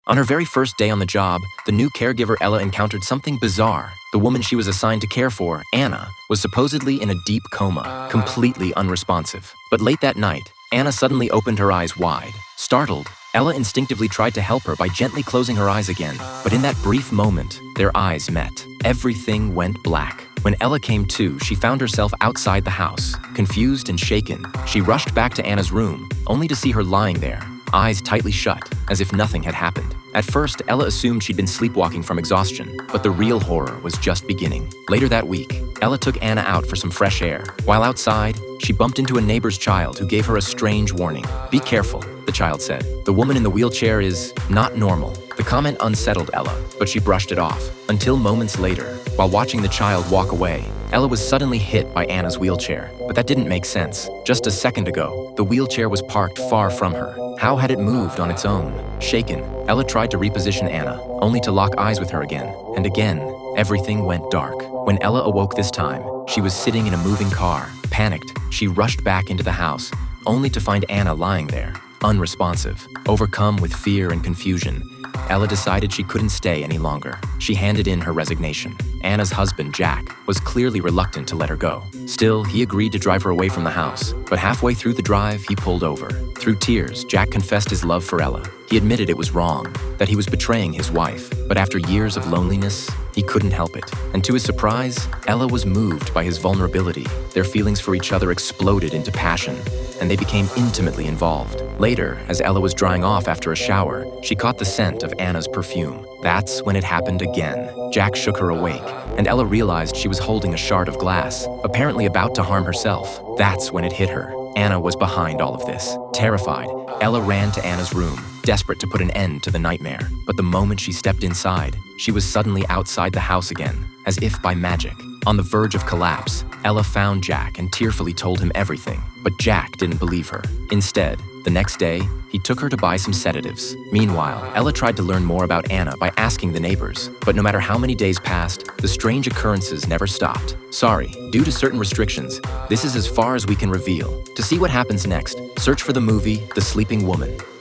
On her very first day on the job, the new caregiver Ella encountered something bizarre. The woman she was assigned to care for, Anna, was supposedly in a deep coma, completely unresponsive. But late that night, Anna suddenly opened her eyes wide. Startled, Ella instinctively tried to help her by gently closing her eyes again. But in that brief moment, their eyes met. Everything went black. When Ella came to, she found herself outside the house. Confused and shaken, she rushed back to Anna's room, only to see her lying there, eyes tightly shut, as if nothing had happened. At first, Ella assumed she'd been sleepwalking from exhaustion, but the real horror was just beginning. Later that week, Ella took Anna out for some fresh air. While outside, she bumped into a neighbor's child who gave her a strange warning. "Be careful," the child said. "The woman in the wheelchair is not normal." The comment unsettled Ella, but she brushed it off. Until moments later, while watching the child walk away, Ella was suddenly hit by Anna's wheelchair. But that didn't make sense. Just a second ago, the wheelchair was parked far from her. How had it moved on its own? Shaken, Ella tried to reposition Anna, only to lock eyes with her again. And again, everything went dark. When Ella awoke this time, she was sitting in a moving car. Panicked, she rushed back into the house, only to find Anna lying there, unresponsive. Overcome with fear and confusion, Ella decided she couldn't stay any longer. She handed in her resignation. Anna's husband, Jack, was clearly reluctant to let her go. Still, he agreed to drive her away from the house. But halfway through the drive, he pulled over. Through tears, Jack confessed his love for Ella. He admitted it was wrong, that he was betraying his wife. But after years of loneliness, he couldn't help it. And to his surprise, Ella was moved by his vulnerability. Their feelings for each other exploded into passion, and they became intimately involved. Later, as Ella was drying off after a shower, she caught the scent of Anna's perfume. That's when it happened again. Jack shook her awake, and Ella realized she was holding a shard of glass, apparently about to harm herself. That's when it hit her. Anna was behind all of this. Terrified, Ella ran to Anna's room, desperate to put an end to the nightmare. But the moment she stepped inside, she was suddenly outside the house again, as if by magic. On the verge of collapse, Ella found Jack and tearfully told him everything. But Jack didn't believe her. Instead, the next day, he took her to buy some sedatives. Meanwhile, Ella tried to learn more about Anna by asking the neighbors. But no matter how many days passed, the strange occurrences never stopped. Sorry, due to certain restrictions, this is as far as we can reveal. To see what happens next, search for the movie The Sleeping Woman.